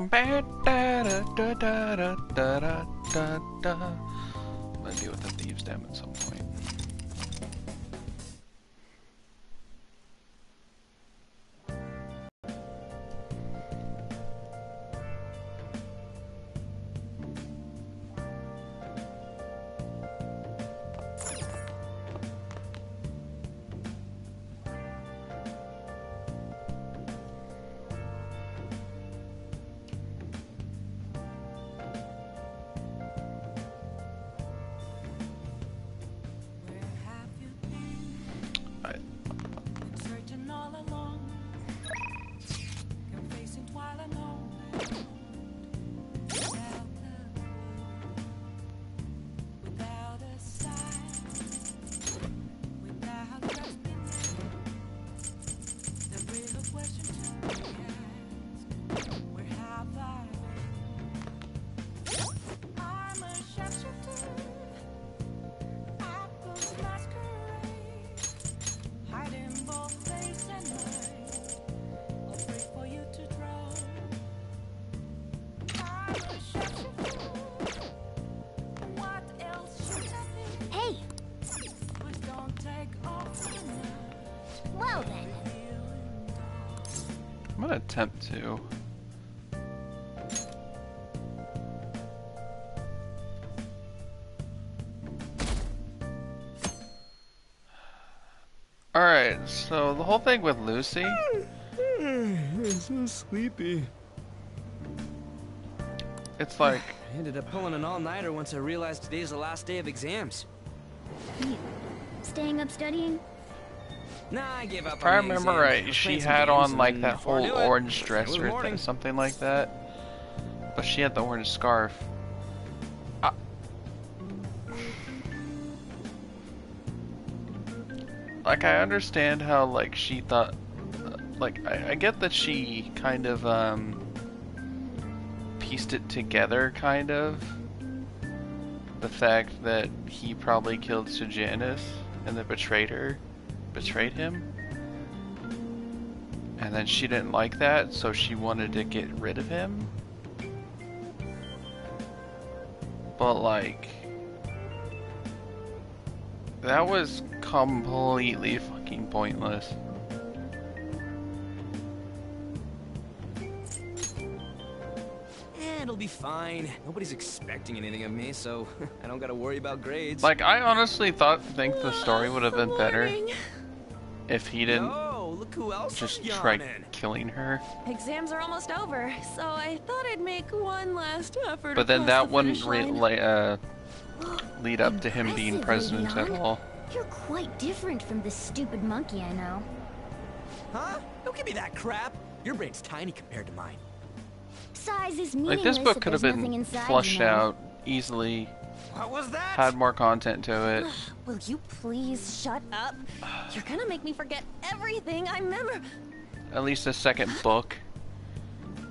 I'm gonna deal with the thieves' dam at some point. I'm gonna attempt to. Alright, so the whole thing with Lucy. I'm so sleepy. It's like I ended up pulling an all-nighter once I realized today's the last day of exams. You staying up studying? Nah, I gave up. if I remember right, she had on like that whole orange dress or something like that. But she had the orange scarf. Like, I understand how, like, she thought, like, I get that she kind of, pieced it together, kind of. The fact that he probably killed Sejanus and then betrayed him. And then she didn't like that, so she wanted to get rid of him. But, like, that was completely fucking pointless. It'll be fine. Nobody's expecting anything of me, so I don't gotta worry about grades. Like, I honestly think the story would have been better if he didn't look who else just is try yawning. killing her. Exams are almost over, so I thought I'd make one last effort. But then that wouldn't line. lead up to him being Impressive, president at Leon. all. You're quite different from this stupid monkey I know. Huh? Don't give me that crap. Your brain's tiny compared to mine. Size is Like, meaningless this book if could have there's nothing been inside, flushed you know. out easily, What was that? had more content to it. Will you please shut up? You're gonna make me forget everything I remember. At least a second book.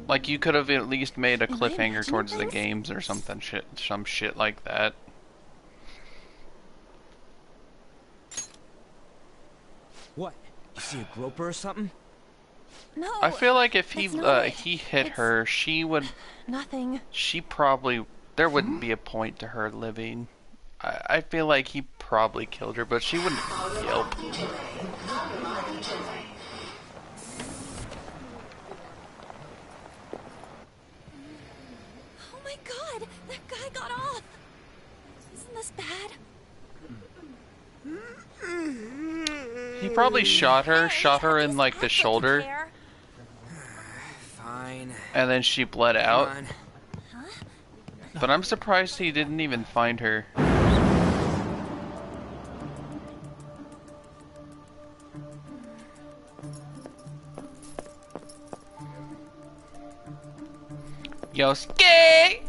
Like, you could have at least made a Am I cliffhanger imagining towards the things? games or something some shit like that. What? You see a groper or something? No. I feel like if he that's not it. he hit It's her, nothing. there wouldn't be a point to her living. I feel like he probably killed her, but she wouldn't yelp. Oh my god, that guy got off. Isn't this bad? He probably shot her in like the Heck, shoulder, care. Fine. and then she bled out. Come on. But I'm surprised he didn't even find her. Yosuke!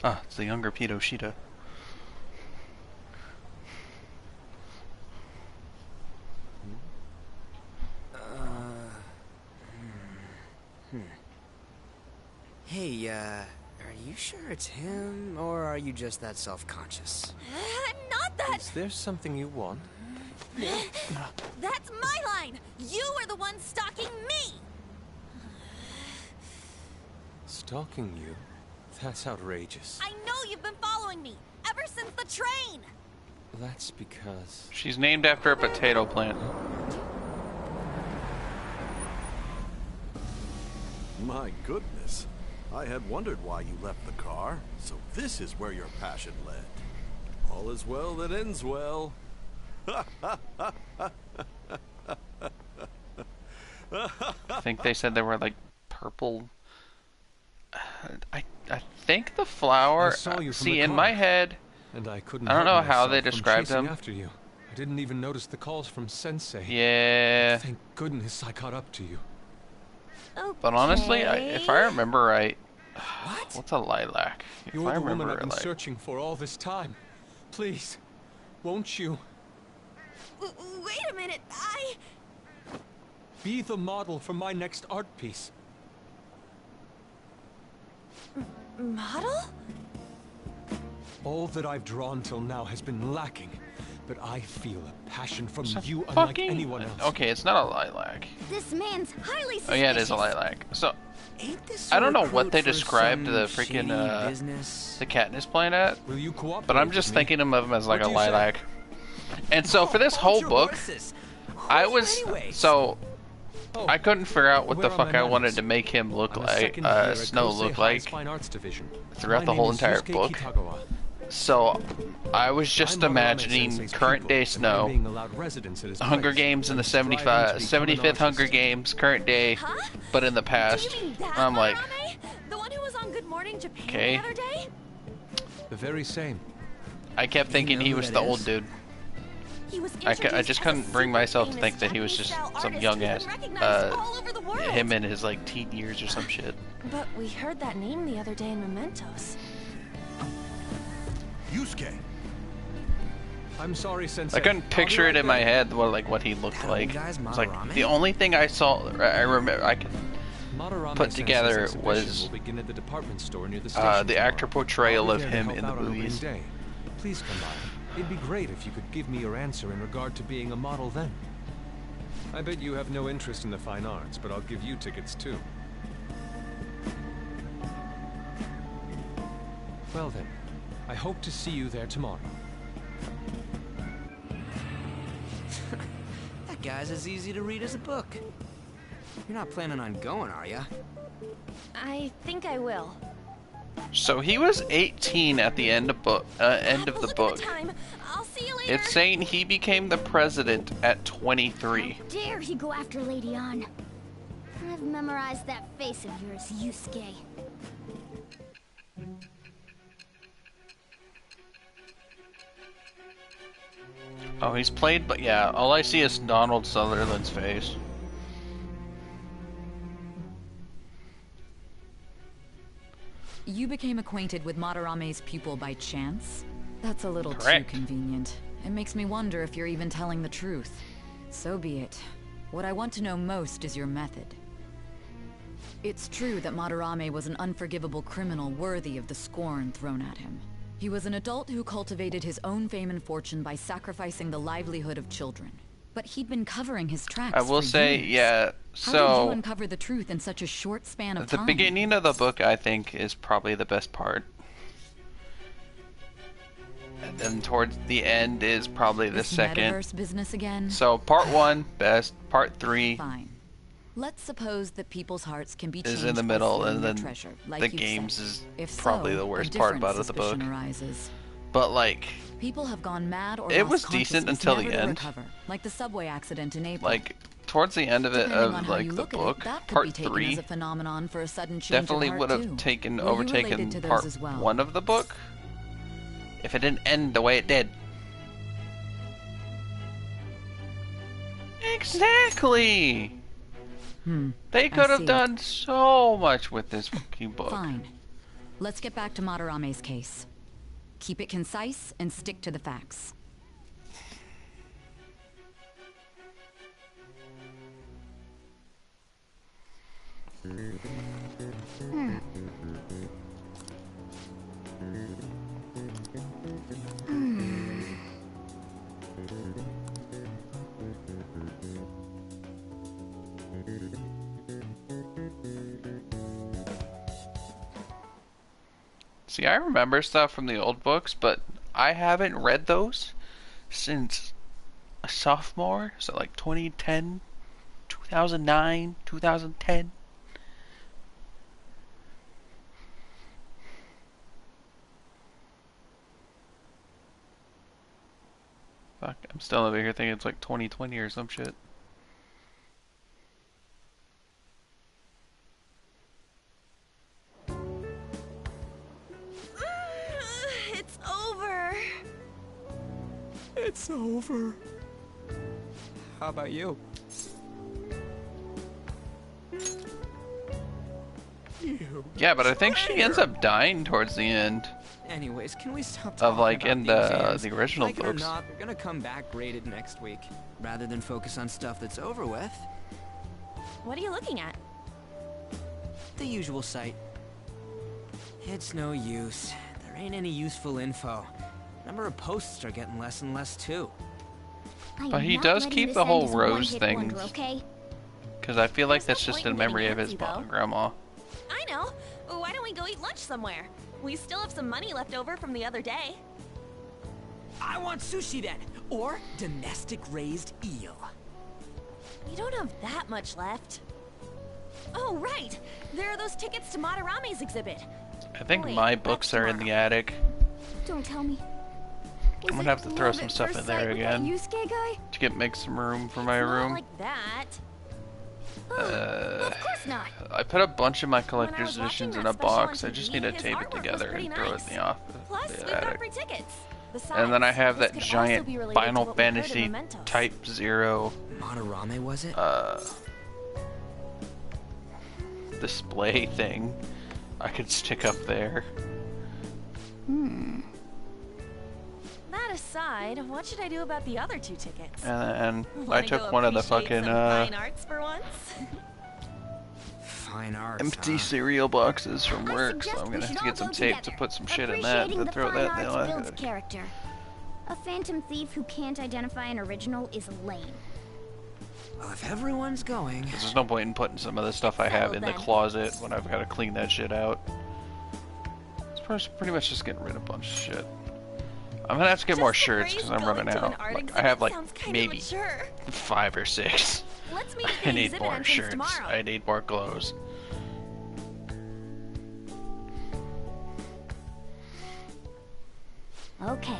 Ah, it's the younger Pito Shida. Hey, are you sure it's him, or are you just that self-conscious? I'm not that. Is there something you want? That's my line! You were the one stalking me! Stalking you? That's outrageous. I know you've been following me, ever since the train! That's because... She's named after a potato plant. My goodness. I had wondered why you left the car, so this is where your passion led. All is well that ends well. I think they said they were like purple. I think the flower. I saw you from See, the in car, my head, and I couldn't I don't help know how myself they from described chasing him. after you. I didn't even notice the calls from Sensei. yeah. Thank goodness I caught up to you. Okay. But honestly, if I remember right, What? what's a lilac? If You're I the woman remember I've been right. searching for all this time. Please, won't you Wait a minute, be the model for my next art piece? Model? All that I've drawn till now has been lacking, but I feel a passion from It's a you unlike fucking- anyone else. Okay, it's not a lilac. This man's highly suspicious. Oh yeah, it is a lilac. So Ain't this I don't your know what they recruit for described some the freaking shady business? the Katniss plant at, Will you cooperate but I'm with just me? thinking of him as like What a do you say? lilac. And so for this whole book, I was so Oh, I couldn't figure out what where the are fuck my I wanted manners? to make him look I'm a like, second year at Snow Kosei look High's like Fine Arts Division. throughout My the whole name is entire Yusuke book. Kitagawa. So I was just I'm Madarame imagining Sensei's current pupil, day and I'm Snow, being allowed residence at his Hunger place. Games in the I'm striving to 75th become an Hunger artist. Games, current day, Huh? but in the Do past. you mean that I'm like, Madarame? The one who was on Good Morning Japan Okay. the other day? The very same. I kept thinking know he who was that the old is? dude. He was I introduced just as a couldn't bring super myself to famous think that he was just Japanese-style some artist young who's ass, been recognized all over the world. him in his like teen years or some shit. But we heard that name the other day in Mementos. Yusuke. I'm sorry, Sensei. I couldn't I'll be picture right it in my there. head what he looked That like. old guy's It's like Madarame? the only thing I saw, I remember, I could Madarame put Sensei's together exhibition was, will begin at the department store near the station the tomorrow. actor portrayal I'll of be there to him help in the out on opening movies. day. Please come by. It'd be great if you could give me your answer in regard to being a model then. I bet you have no interest in the fine arts, but I'll give you tickets too. Well then, I hope to see you there tomorrow. That guy's as easy to read as a book. You're not planning on going, are ya? I think I will. So he was 18 at the end of end of the Look book. At the time. I'll see you later. It's saying he became the president at 23. How dare he go after Lady Ann? I've memorized that face of yours, Yusuke. Oh, he's played, but yeah, all I see is Donald Sutherland's face. You became acquainted with Madarame's pupil by chance? That's a little Correct. too convenient. It makes me wonder if you're even telling the truth. So be it. What I want to know most is your method. It's true that Madarame was an unforgivable criminal worthy of the scorn thrown at him. He was an adult who cultivated his own fame and fortune by sacrificing the livelihood of children. But he'd been covering his tracks I will for say, years. yeah, How did you so uncover the truth in such a short span of the time? beginning of the book, I think, is probably the best part. And then towards the end is probably the This second. metaverse business again? So part 1, best. Part 3 Fine. Let's suppose that people's hearts can be is changed in the by middle, stealing and their then treasure, like the you've games said. is If probably so, the a worst part different about the book. suspicion arises. But like, People have gone mad or It lost was decent consciousness until the never to end. recover, like the subway accident in April. like towards the end of it, Depending on of how like you the look at it, book, that could be part taken 3 as a phenomenon for a sudden change definitely of heart would have too. taken Were you related overtaken to those part as well? 1 of the book if it didn't end the way it did. Exactly. They could I have see. done so much with this fucking book. Fine. Let's get back to Madarame's case. Keep it concise and stick to the facts. See, I remember stuff from the old books, but I haven't read those since a sophomore, so like 2010, 2009, 2010. Fuck, I'm still over here thinking it's like 2020 or some shit. It's over. It's over. How about you? Yeah, but I think she ends up dying towards the end. Anyways, can we stop Of, talking like, about in the exams? the original Like it or books. not, they're gonna come back graded next week. Rather than focus on stuff that's over with, What are you looking at? the usual site. It's no use. There ain't any useful info. Number of posts are getting less and less too. I But am he not does letting keep this the end whole as a rose one-hit thing. wonder, okay? Because I feel like There's that's no just point in in getting memory of his antsy, though. grandma. I know. Why don't we go eat lunch somewhere? We still have some money left over from the other day. I want sushi then, or domestic raised eel. We don't have that much left. Oh, right! There are those tickets to Madarame's exhibit. I think Wait, my that's books are in the tomorrow. attic. Don't tell me. I'm gonna have to throw some stuff in there again Yusuke guy? to make some room for my Not room. like that. Of course not. I put a bunch of my When I collector's was watching editions in that a special on box. I just TV, need to his tape it artwork was together pretty and throw it in nice. the Plus, the we've got attic. free tickets. And then I have Besides, that this could also giant be related to Final what we heard in Fantasy Mementos. Type 0 Madarame, was it? display thing I could stick up there. That aside, what should I do about the other 2 tickets? And I Wanna took go one of the appreciate fucking some fine arts for once? Fine arts, empty huh? cereal boxes from I work, so suggest I'm we gonna have should to all get some go tape to together, put some shit in that appreciating and the throw fine that in the arts builds attic. character. A phantom thief who can't identify an original is lame. Well, if everyone's going, There's no point in putting some of the stuff I have in the then. closet when I've got to clean that shit out. It's pretty much just getting rid of a bunch of shit. I'm gonna have to get more Just the shirts phrase because I'm going running to an out. art Like, I exhibit have like sounds kinda maybe mature. 5 or 6. Let's meet at I the need exhibit more entrance shirts. tomorrow. I need more clothes. Okay.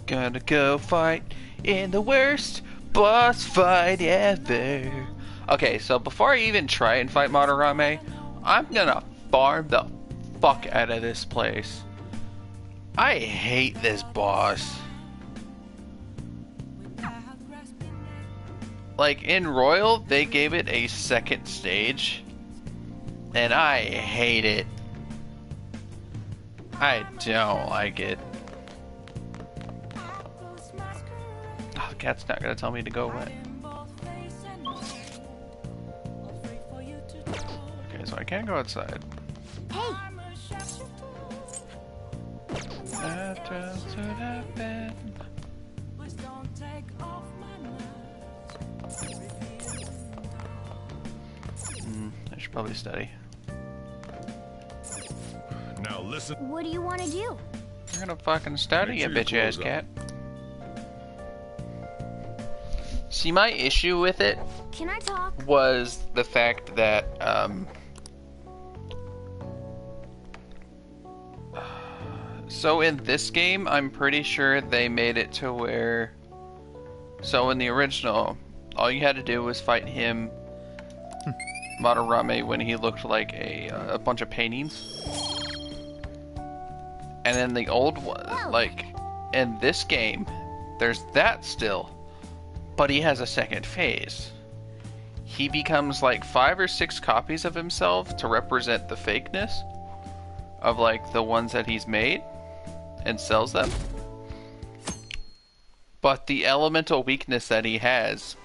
Gonna go fight in the worst boss fight ever. Okay, so before I even try and fight Madarame, I'm gonna farm the fuck out of this place. I hate this boss. Like, in Royal, they gave it a second stage, and I hate it. I don't like it. Oh, the cat's not gonna tell me to go away. Okay, so I can't go outside. Hey, That just would happen. I should probably study. Now listen. what do you want to do? You're gonna fucking study, Make you sure your bitch ass clothes cat. See, my issue with it Can I talk? was the fact that, so in this game, I'm pretty sure they made it to where, so in the original, all you had to do was fight him, Madarame, when he looked like a bunch of paintings. And in the old one, like, in this game, there's that still, but he has a second phase. He becomes like 5 or 6 copies of himself to represent the fakeness of like the ones that he's made. and sells them. But the elemental weakness that he has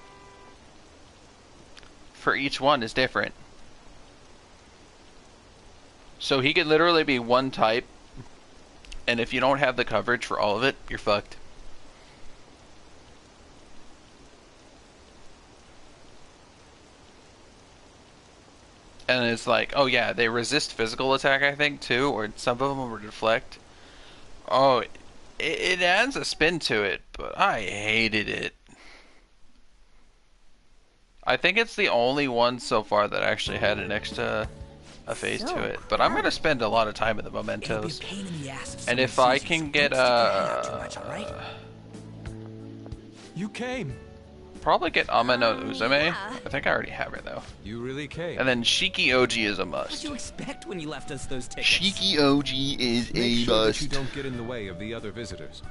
for each one is different. So he could literally be one type, and if you don't have the coverage for all of it, you're fucked. And it's like, oh yeah, they resist physical attack, I think, too, or some of them will deflect. Oh, it adds a spin to it, but I hated it. I think it's the only one so far that actually had an extra phase to it. But I'm gonna spend a lot of time in the mementos. And if I can get You came. probably get Ame no Uzume. Yeah. I think I already have her though. You really came. And then Shiki Oji is a What must. did you expect when you left us those tickets? Shiki Oji is Make a sure that you must. don't get in the way of the other visitors.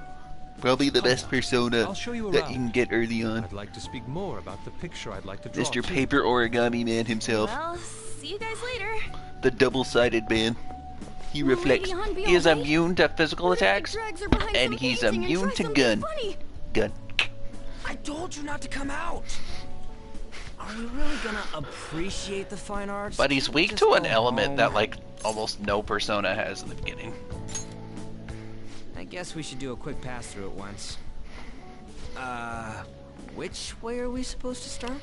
Probably the best persona I'll show you that around. you can get early on. I'd like to speak more about the picture I'd like to draw. Mr. too. Paper Origami Man himself. Well, see you guys later. The double-sided man. He Will reflects. Lady Han be He is alright? immune to physical What if the attacks, dregs are behind and some he's painting and immune try to something gun. funny? Gun. I told you not to come out. Are we really gonna appreciate the fine arts? But he's Can't we weak just to an go element home? that like almost no persona has in the beginning. I guess we should do a quick pass through at once. Which way are we supposed to start?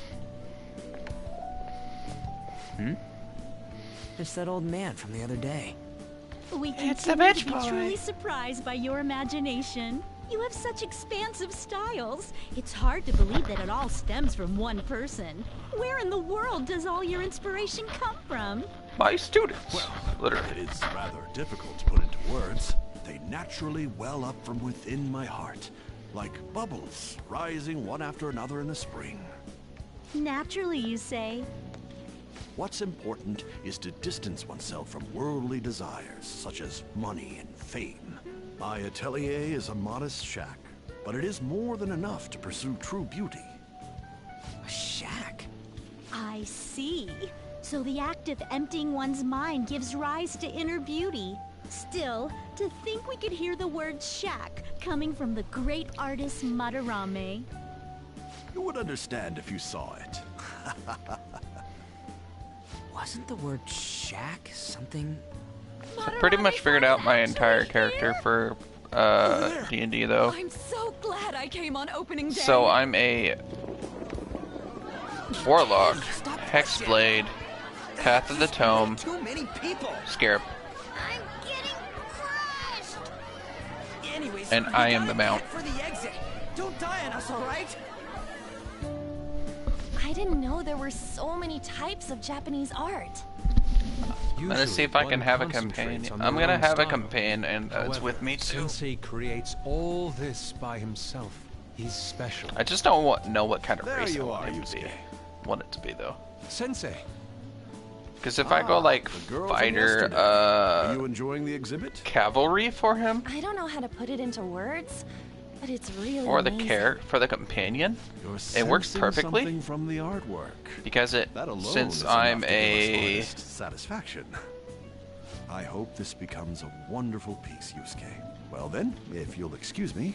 It's that old man from the other day. We It's the continue bitch to be boy. truly surprised by your imagination. You have such expansive styles. It's hard to believe that it all stems from one person. Where in the world does all your inspiration come from? My students, literally. It's rather difficult to put into words. They naturally well up from within my heart, like bubbles rising one after another in the spring. Naturally, you say. What's important is to distance oneself from worldly desires, such as money and fame. My atelier is a modest shack, but it is more than enough to pursue true beauty. A shack? I see. So the act of emptying one's mind gives rise to inner beauty. Still, to think we could hear the word shack coming from the great artist Madarame. You would understand if you saw it. Wasn't the word shack something? I pretty much figured out my entire character for D&D though. I'm so glad I came on opening day. So I'm a Warlock, Hexblade, Path of the Tome, Too many people. Scarab, I'm getting crushed! Anyways, and we I am gotta the mount. head for the exit. Don't die on us, all right? I didn't know there were so many types of Japanese art. I'm gonna see if I can have a companion. I'm gonna have a companion, and it's with me too. Sensei creates all this by himself. He's special. I just don't know what kind of There race I you want are, it to be. Yusuke. Want it to be though, Sensei, because if I go like the girl from fighter, yesterday. Are you enjoying the exhibit? cavalry for him, I don't know how to put it into words, but it's really or the amazing. for the companion, You're it works sensing perfectly something from the artwork. because it That alone since is I'm enough to give us a artist satisfaction. I hope this becomes a wonderful piece, Yusuke. Well then, if you'll excuse me.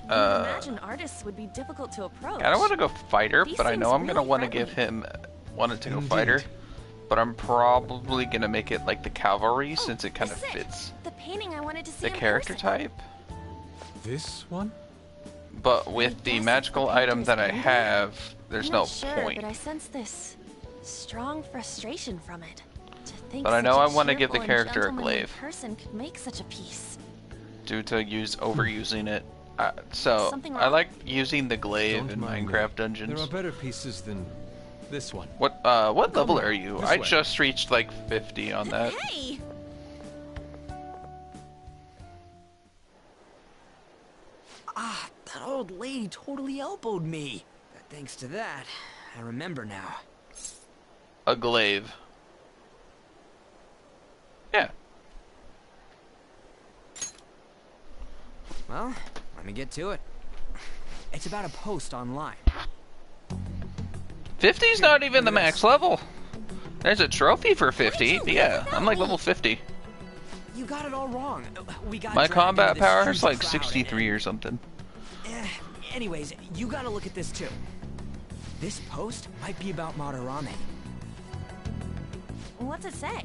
I would imagine artists would be difficult to approach. I don't want to go fighter, These but I know things I'm gonna really want to frighten give me. him wanted to go Indeed. fighter, but I'm probably gonna make it like the cavalry Oh, since it kind of this is it. fits The painting I wanted to see the in character person. type. this one? But with guess the it's magical the item that I painter's have, there's I'm no not sure, point. but I sense this strong frustration from it. To think But I such know a I wanna give the cheerful and character a gentlemanly glaive. person could make such a piece. Due to overusing it. So Something I wrong? like using the glaive Don't in mind me. Minecraft There dungeons. are better pieces than this one. What level on, are you? this I way. just reached like 50 on that. Hey! That old lady totally elbowed me. But thanks to that, I remember now. A glaive. Yeah. Well, let me get to it. It's about a post online. 50's not even the max level. There's a trophy for 50. Yeah, I'm like level 50. You got it all wrong. We got My dragged combat into this power huge is like crowd 63 or something. Anyways, you gotta look at this too. This post might be about Madarame. What's it say?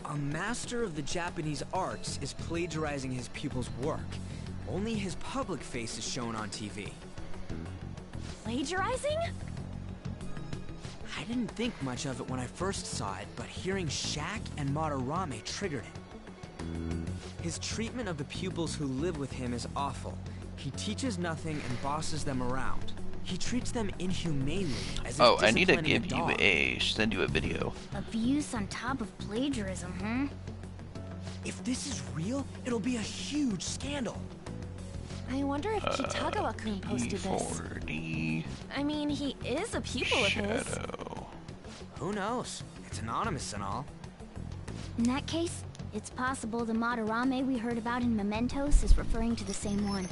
A master of the Japanese arts is plagiarizing his pupil's work. Only his public face is shown on TV. Plagiarizing? I didn't think much of it when I first saw it, but hearing Shaq and Madarame triggered it. His treatment of the pupils who live with him is awful. He teaches nothing and bosses them around. He treats them inhumanely, as Oh, if I need to disciplining give you dog. send you a video. Abuse on top of plagiarism, huh? If this is real, it'll be a huge scandal. I wonder if Kitagawa-kun posted this. P40 I mean, he is a pupil of his. Shadow. Who knows? It's anonymous and all. In that case, it's possible the Madarame we heard about in Mementos is referring to the same one.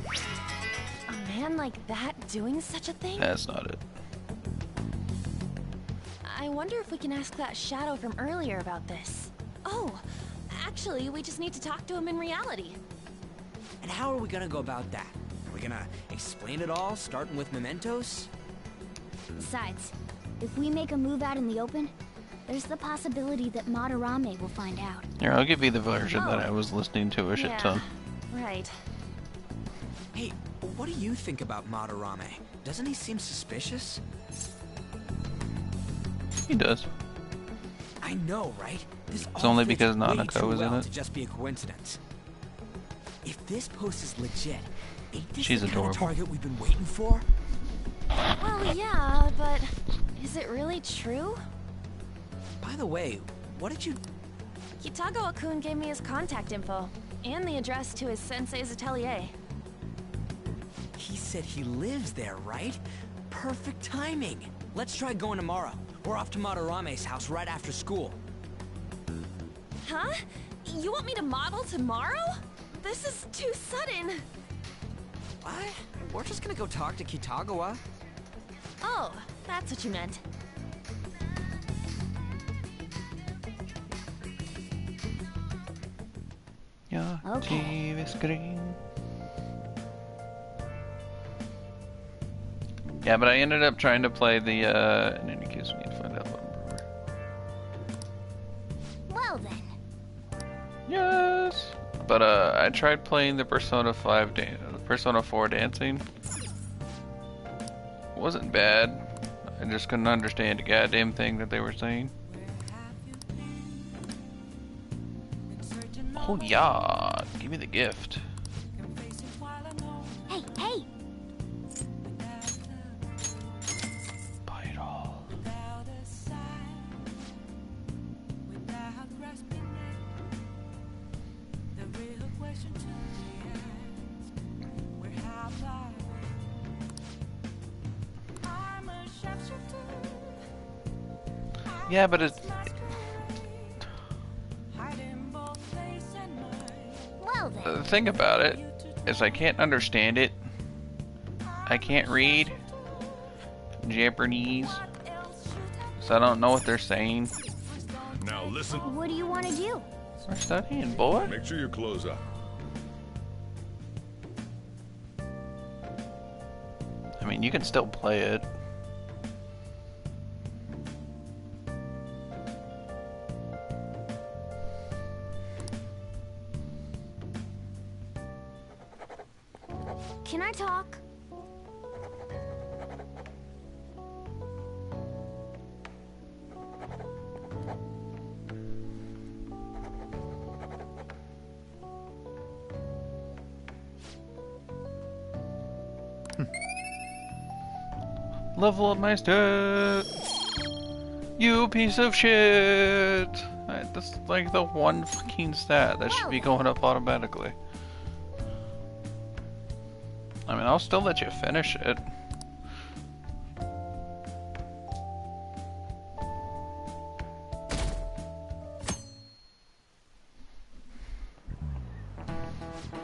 A man like that doing such a thing? That's not it. I wonder if we can ask that Shadow from earlier about this. Oh, actually, we just need to talk to him in reality. And how are we gonna go about that? Are we gonna explain it all, starting with Mementos? Besides, if we make a move out in the open, there's the possibility that Madarame will find out. Here, I'll give you the version that Oh. I was listening to a shit ton. Right. Hey, what do you think about Madarame? Doesn't he seem suspicious? He does. I know, right? This It's all only fits because way Nanako too was in well it. to just be a coincidence. If this post is legit, ain't this She's the kind adorable. of target we've been waiting for? Well, yeah, but is it really true? By the way, what did you... Kitagawa-kun gave me his contact info and the address to his sensei's atelier. He said he lives there, right? Perfect timing. Let's try going tomorrow. We're off to Madarame's house right after school. Huh? You want me to model tomorrow? This is too sudden. What? We're just gonna go talk to Kitagawa. Oh, that's what you meant. Yeah, Okay. TV screen. Yeah, but I ended up trying to play the, in any case, we need to find out a little more. Well then, Yes! But, I tried playing the Persona 5 Persona 4 dancing. Wasn't bad. I just couldn't understand a goddamn thing that they were saying. Oh yeah, give me the gift. hey, hey! Buy it all. Yeah, but it's Well then, the thing about it is I can't understand it. I can't read Japanese, so I don't know what they're saying. Now listen. what do you want to do? We're studying, boy. Make sure your clothes up. I mean, you can still play it. Can I talk? Level up my stat. You piece of shit. That's like the one fucking stat that should be going up automatically. I mean, I'll still let you finish it.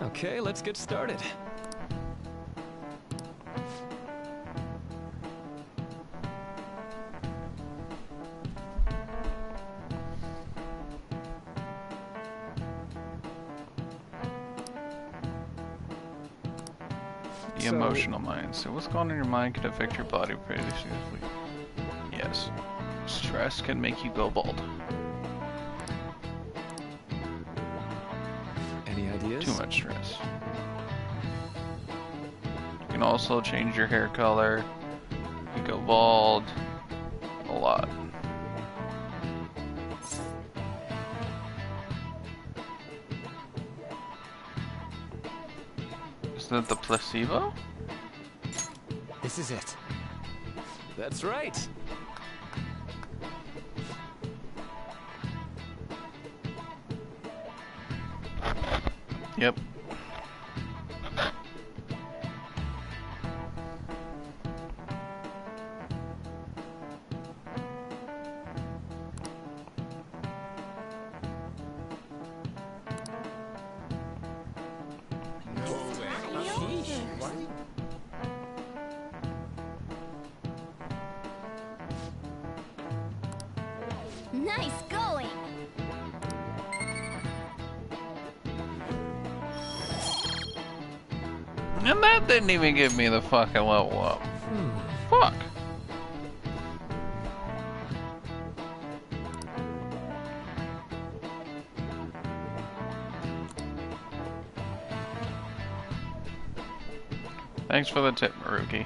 Okay, let's get started. The So- emotional mind. So what's going on in your mind can affect your body pretty seriously. Yes. Stress can make you go bald. Any ideas? Too much stress. You can also change your hair color. You go bald. A lot. Is that the placebo? This is it. That's right. Yep. Nice going! And that didn't even give me the fucking level up. Fuck. Thanks for the tip, Maruki.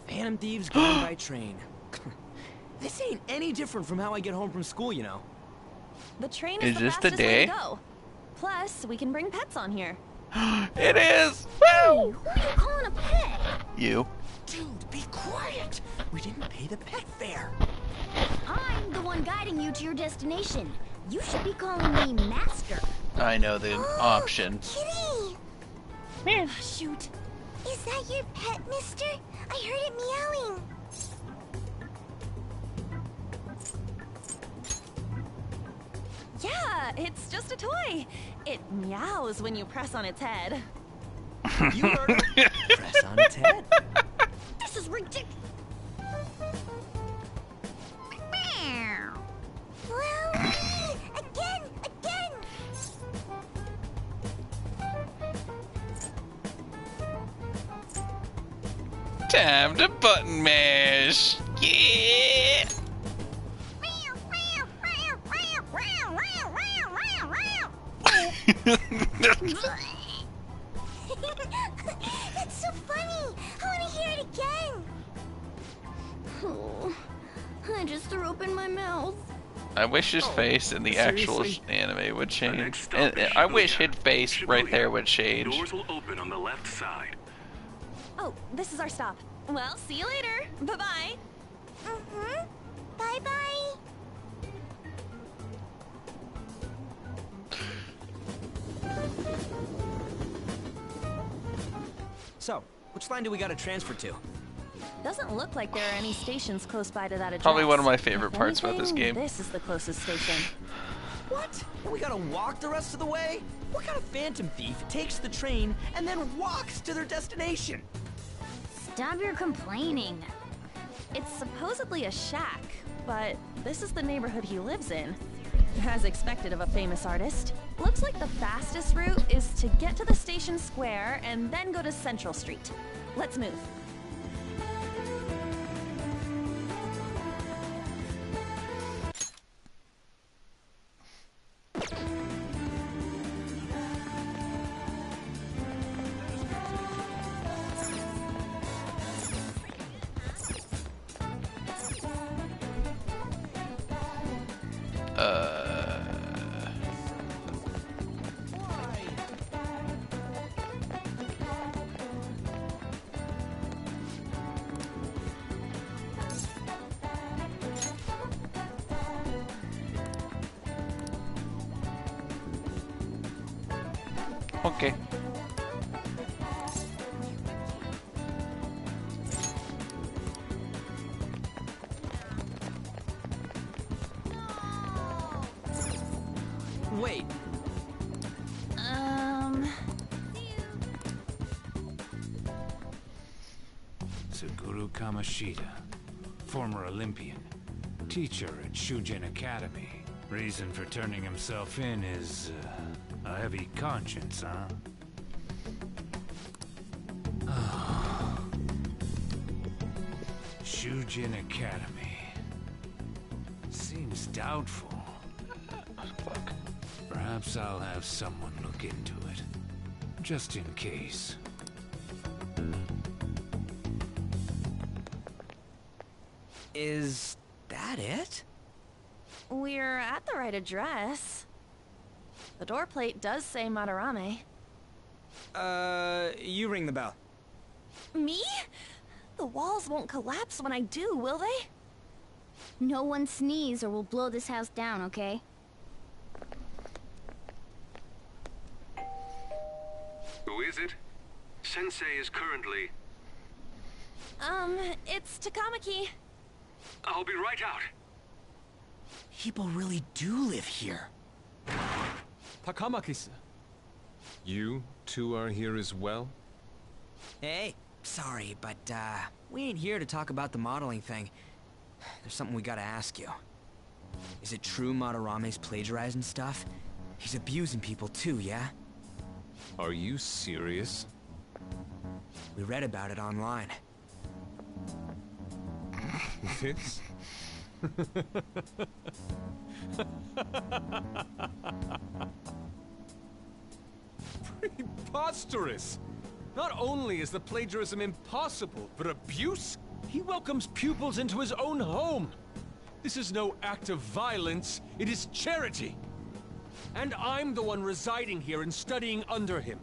Phantom Thieves going by train. This ain't any different from how I get home from school, you know. The train Is is the this the fastest way day? to go. Plus, we can bring pets on here. It is! Woo! Who are you calling a pet? You. Dude, be quiet. We didn't pay the pet fare. I'm the one guiding you to your destination. You should be calling me Master. I know the option. Kitty! Shoot. Is that your pet, mister? I heard it meowing. Yeah, it's just a toy. It meows when you press on its head. You heard her. Press on its head. This is ridiculous. Well, again. Time to button mash. Yeah. That's so funny. I want to hear it again. Oh, I just threw open my mouth. I wish his face in the actual seriously? anime would next change. stop And is I wish Shibuya. his face right there would change. Doors will open on the left side. Oh, this is our stop. Well, see you later. Bye-bye. Bye-bye. So, which line do we gotta transfer to? Doesn't look like there are any stations close by to that address. Probably one of my favorite If parts about this anything, game. This is the closest station. What? And we gotta walk the rest of the way? What kind of phantom thief takes the train and then walks to their destination? Stop your complaining. It's supposedly a shack, but this is the neighborhood he lives in. As expected of a famous artist. Looks like the fastest route is to get to the station square and then go to Central Street. Let's move. Okay. Suguru Kamoshida, former Olympian, teacher at Shujin Academy. Reason for turning himself in is a heavy conscience, huh? Shujin Academy. Seems doubtful. Perhaps I'll have someone look into it. Just in case. Is that it? We're at the right address. The door plate does say Madarame. You ring the bell. Me? The walls won't collapse when I do, will they? No one sneeze or we'll blow this house down, okay? Who is it? Sensei is currently... It's Takamaki. I'll be right out. People really do live here. Takamaki-san. You two are here as well? Hey, sorry, but, we ain't here to talk about the modeling thing. There's something we gotta ask you. Is it true Madarame's plagiarizing stuff? He's abusing people too, yeah? Are you serious? We read about it online. This? Preposterous! Not only is the plagiarism impossible, but abuse? He welcomes pupils into his own home! This is no act of violence, it is charity! And I'm the one residing here and studying under him.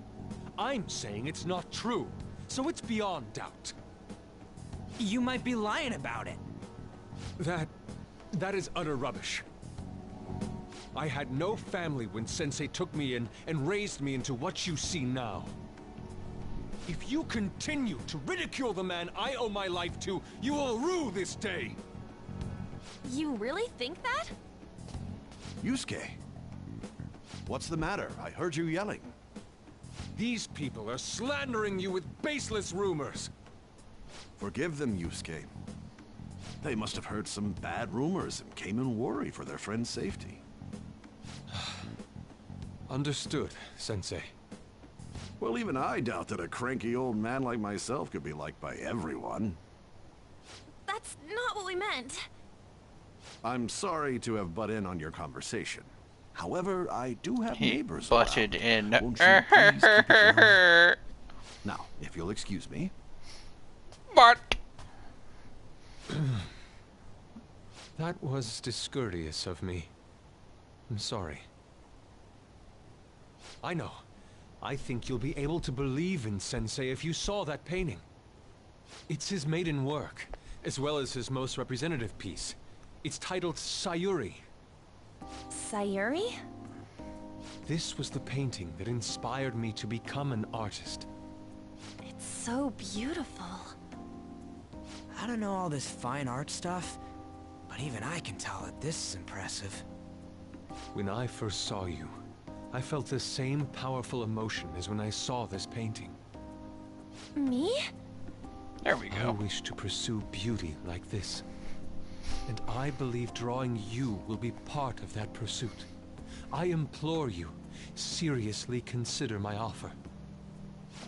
I'm saying it's not true, so it's beyond doubt. You might be lying about it. That is utter rubbish. I had no family when Sensei took me in and raised me into what you see now. If you continue to ridicule the man I owe my life to, you will rue this day! You really think that? Yusuke, what's the matter? I heard you yelling. These people are slandering you with baseless rumors. Forgive them, Yusuke. They must have heard some bad rumors and came in worry for their friend's safety. Understood, Sensei. Well, even I doubt that a cranky old man like myself could be liked by everyone. That's not what we meant. I'm sorry to have butt in on your conversation. However, I do have neighbors butted around. in. Won't you please keep it down? Now, if you'll excuse me. But that was discourteous of me. I'm sorry. I know. I think you'll be able to believe in Sensei if you saw that painting. It's his maiden work, as well as his most representative piece. It's titled Sayuri. Sayuri? This was the painting that inspired me to become an artist. It's so beautiful. I don't know all this fine art stuff, but even I can tell that this is impressive. When I first saw you, I felt the same powerful emotion as when I saw this painting. Me? There we go. I wish to pursue beauty like this. And I believe drawing you will be part of that pursuit. I implore you, seriously consider my offer.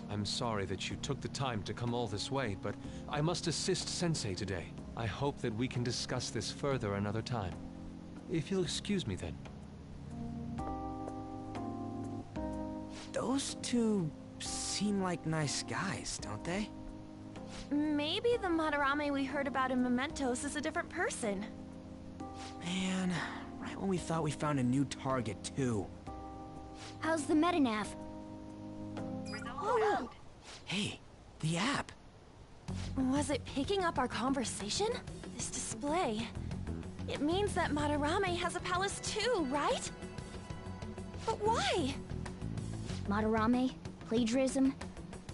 I'm sorry that you took the time to come all this way, but I must assist Sensei today. I hope that we can discuss this further another time. If you'll excuse me then. Those two seem like nice guys, don't they? Maybe the Madarame we heard about in Mementos is a different person. Man, right when we thought we found a new target, too. How's the metanav? Oh, Hey, the app. was it picking up our conversation? This display. It means that Madarame has a palace too, right? But why? Madarame, plagiarism,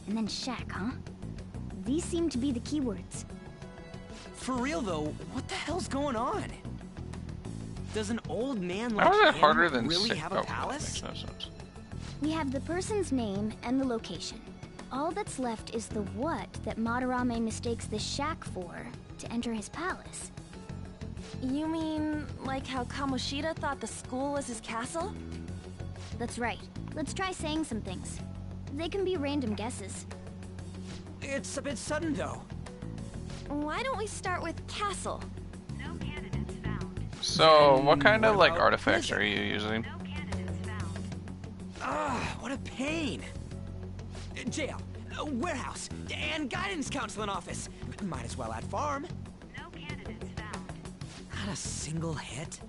and then shack, huh? These seem to be the keywords. For real though, what the hell's going on? Does an old man How is like that harder him than really six? have Oh, a that palace? makes no sense. We have the person's name and the location. All that's left is the what that Madarame mistakes the shack for to enter his palace. You mean, like how Kamoshida thought the school was his castle? That's right. Let's try saying some things. They can be random guesses. It's a bit sudden, though. Why don't we start with castle? So, what kind of like artifacts are you using? Ah, what a pain. Jail, warehouse, and guidance counseling office. Might as well add farm. Not a single hit.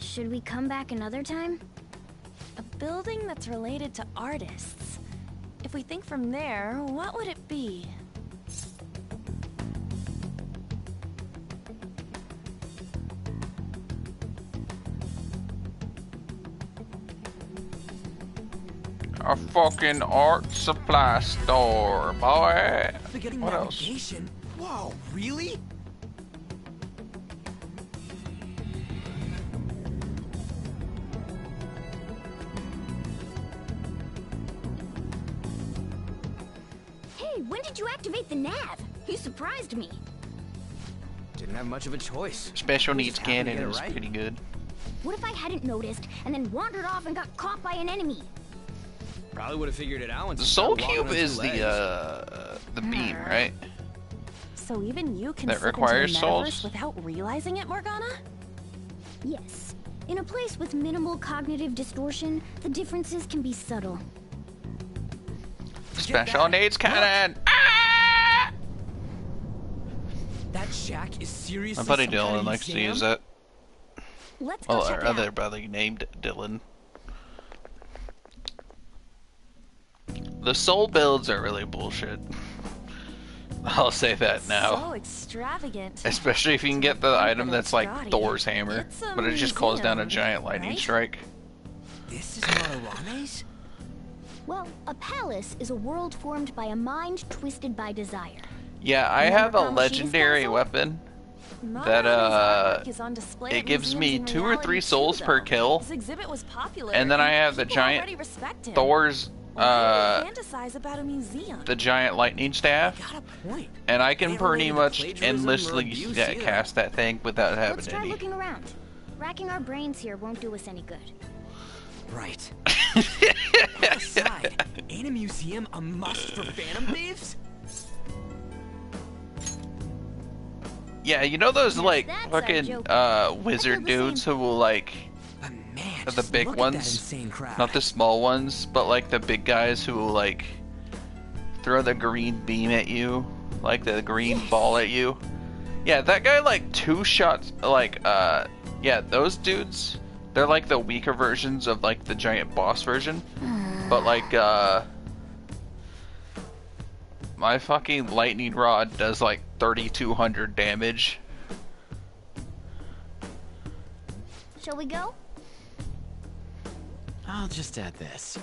Should we come back another time? A building that's related to artists. If we think from there, what would it be? A fucking art supply store, boy. Forgetting What else? navigation. Whoa, really? Hey, when did you activate the nav? You surprised me. Didn't have much of a choice. Special needs Just happened to cannon get it is right. pretty good. What if I hadn't noticed and then wandered off and got caught by an enemy? Probably would have figured it out. Once The you soul started walking cube on is two legs. the beam, right? So even you can That slip requires into the metaverse souls? without realizing it, Morgana? Yes. In a place with minimal cognitive distortion, the differences can be subtle. Special needs cannon. That shack is seriously My buddy some kind of Dylan likes to museum? use it. Let's go Well, check our it out. other brother named Dylan. The soul builds are really bullshit. I'll say that now. So extravagant. Especially if you can get the item that's like Thor's hammer, It's a but it just calls down a museum, giant lightning right? strike. This is Madarame's? Well, a palace is a world formed by a mind twisted by desire. Yeah, I Remember have a Kamoshida's legendary castle? weapon Madarame's that artwork is on display it at gives me museums in 2 or reality 3 too, souls per though. kill, This exhibit was popular, and then I have the people already giant respect him. Thor's Why would we fantasize about a museum? the giant lightning staff, Got a point. and I can Ain't pretty related to much plagiarism or endlessly abuse either. cast that thing without having Let's try any. looking around. Racking our brains here won't do us any good. Right. Aside, ain't a museum a must for Phantom Thieves? Yeah, you know those like that's a fucking joke. wizard I feel the dudes who will like Man, the just big look at that ones, insane crowd. not the small ones, but like the big guys who will like throw the green beam at you, like the green ball at you. Yeah, that guy like 2 shots, like yeah, those dudes, they're like the weaker versions of like the giant boss version, but like my fucking lightning rod does like 3,200 damage. Shall we go? I'll just add this.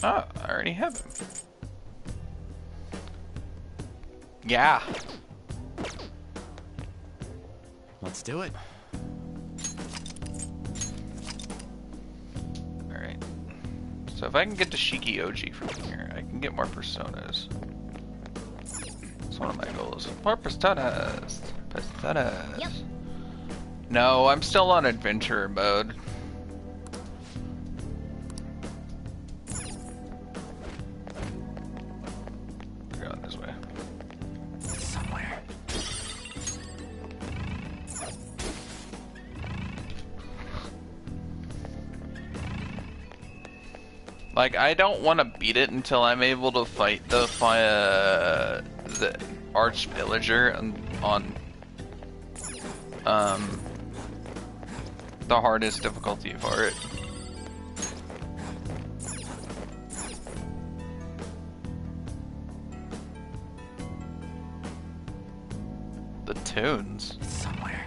Oh, I already have him. Yeah. Let's do it. Alright. So if I can get to Shiki OG from here, I can get more personas. That's one of my goals. More personas. Personas. Yep. No, I'm still on adventurer mode. We're going this way. Somewhere. Like, I don't want to beat it until I'm able to fight the arch villager on the hardest difficulty for it. The tunes. It's somewhere.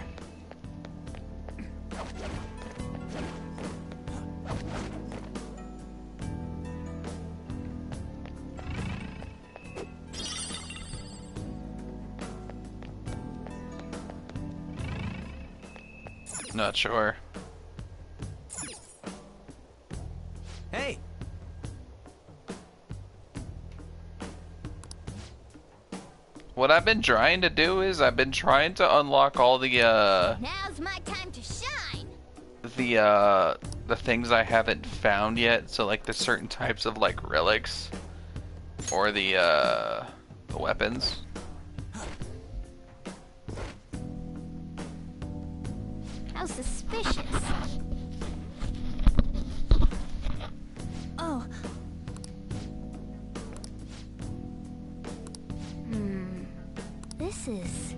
Not sure. what I've been trying to do is I've been trying to unlock all the Now's my time to shine. the things I haven't found yet. So like the certain types of like relics or the weapons. How suspicious. Oh. This is...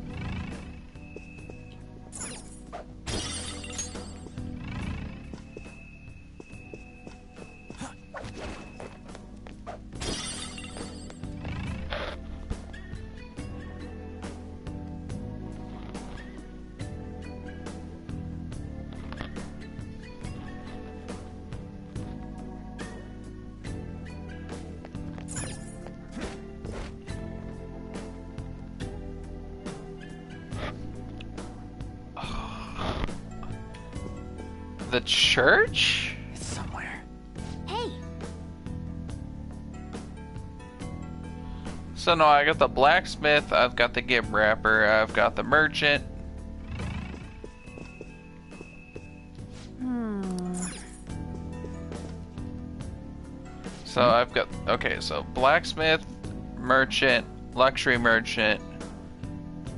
The church? It's somewhere. Hey! So no, I got the blacksmith, I've got the gift wrapper, I've got the merchant. So I've got, okay, so blacksmith, merchant, luxury merchant,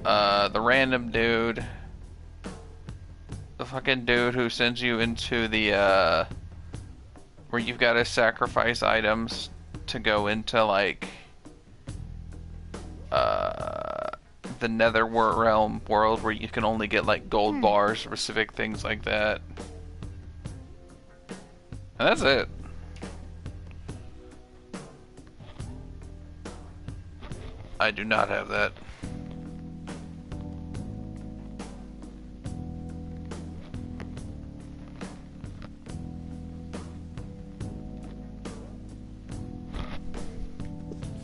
the random dude, the fucking dude who sends you into the, where you've got to sacrifice items to go into, like, the nether realm world where you can only get, like, gold bars, specific things like that. And that's it. I do not have that.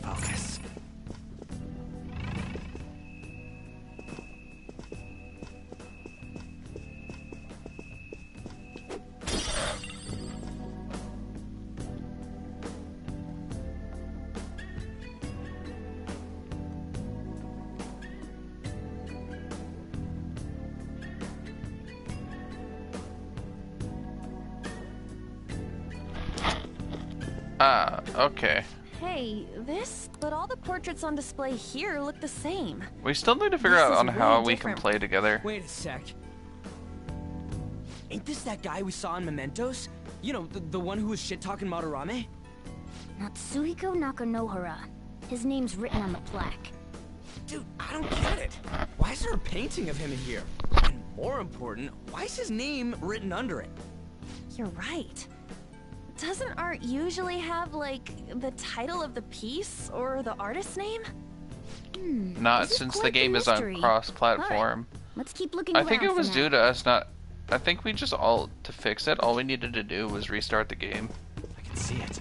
Focus. Ah, okay. Hey, but all the portraits on display here look the same. We still need to figure This out is on how really we different. can play together. Wait a sec. Ain't this that guy we saw in Mementos? You know, the one who was shit-talking Madarame? Natsuhiko Nakanohara. His name's written on the plaque. Dude, I don't get it. Why is there a painting of him in here? And more important, why is his name written under it? You're right. Doesn't art usually have, like, the title of the piece or the artist's name? Not This is since the quite the game is on mystery. cross-platform. Let's keep looking I around think it for was now. due to us not... I think we just all... To fix it, all we needed to do was restart the game. I can see it.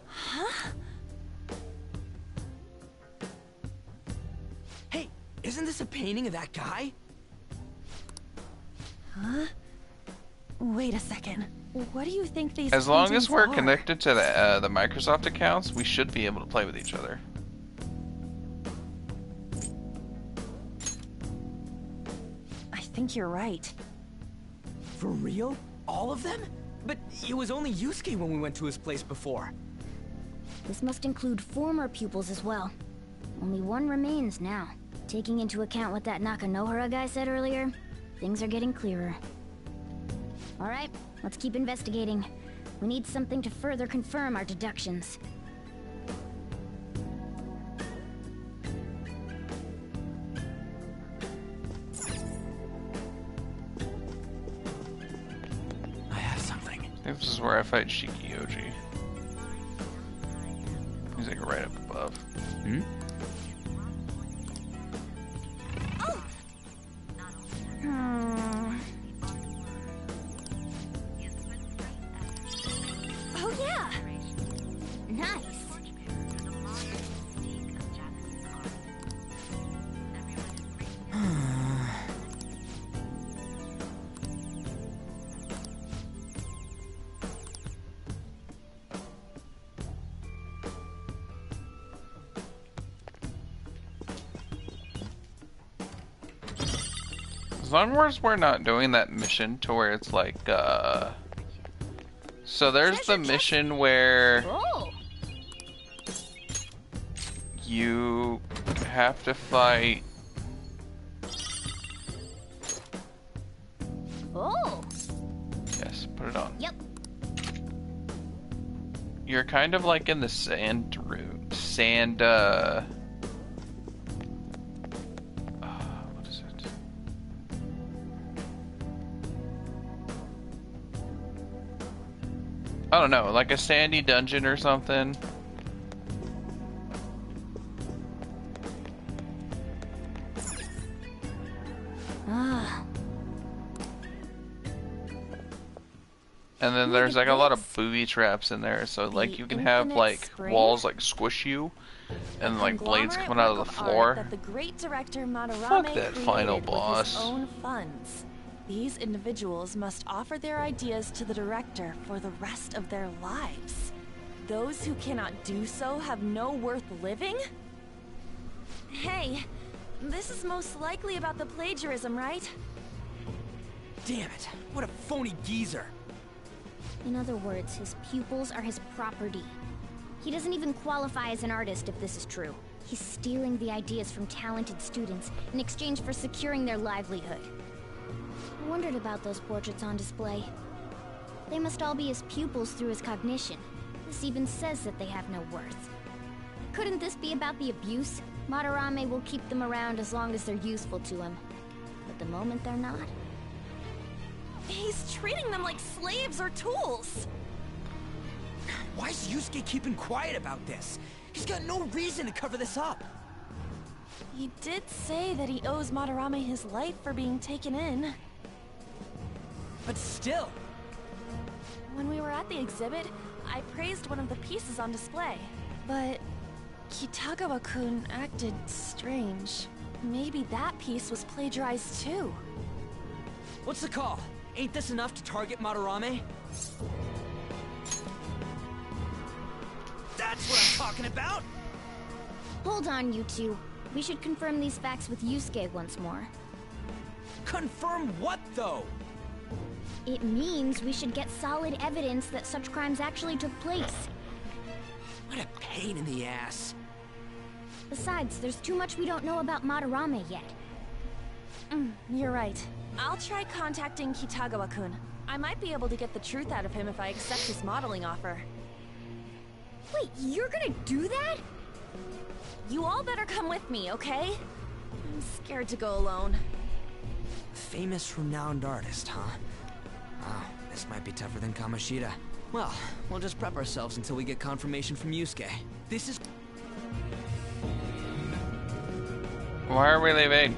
Huh? Hey, isn't this a painting of that guy? Huh? Wait a second. What do you think these As long as paintings we're are? connected to the Microsoft accounts, we should be able to play with each other. I think you're right. For real? All of them? But it was only Yusuke when we went to his place before. This must include former pupils as well. Only one remains now. Taking into account what that Nakanohara guy said earlier, things are getting clearer. Alright, let's keep investigating. We need something to further confirm our deductions. I have something. I think this is where I fight Shikioji. He's like right up above. Hmm? Oh yeah! Nice! As long as we're not doing that mission to where it's like, so there's the mission where you have to fight. Oh. Yes, put it on. Yep. You're kind of like in the sand room. Sand, what is it? I don't know, like a sandy dungeon or something. Ah. And then there's like a lot of booby traps in there, so like you can have like walls like squish you, and like blades coming out of the floor. That the great director Madarame Fuck that final created boss. with his own funds. These individuals must offer their ideas to the director for the rest of their lives. Those who cannot do so have no worth living? Hey, this is most likely about the plagiarism, right? Damn it, what a phony geezer. In other words, his pupils are his property. He doesn't even qualify as an artist if this is true. He's stealing the ideas from talented students in exchange for securing their livelihood. I wondered about those portraits on display. They must all be his pupils through his cognition. This even says that they have no worth. Couldn't this be about the abuse? Madarame will keep them around as long as they're useful to him. But the moment they're not... He's treating them like slaves or tools. Why is Yusuke keeping quiet about this? He's got no reason to cover this up. He did say that he owes Madarame his life for being taken in. But still... When we were at the exhibit, I praised one of the pieces on display. But Kitagawa-kun acted strange. Maybe that piece was plagiarized too. What's the call? Ain't this enough to target Madarame? That's what I'm talking about! Hold on, you two. We should confirm these facts with Yusuke once more. Confirm what, though? It means we should get solid evidence that such crimes actually took place. What a pain in the ass. Besides, there's too much we don't know about Madarame yet. You're right. I'll try contacting Kitagawa-kun. I might be able to get the truth out of him if I accept his modeling offer. Wait, you're gonna do that? You all better come with me, okay? I'm scared to go alone. Famous, renowned artist, huh? Wow, this might be tougher than Kamoshida. Well, we'll just prep ourselves until we get confirmation from Yusuke. This is... Why are we leaving?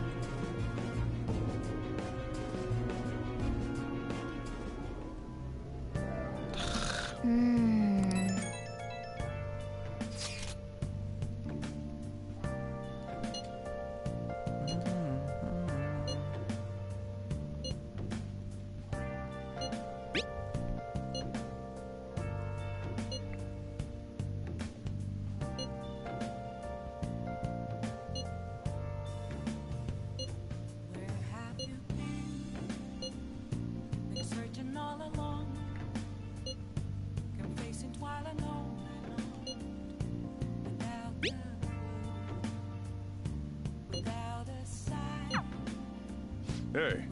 Hey.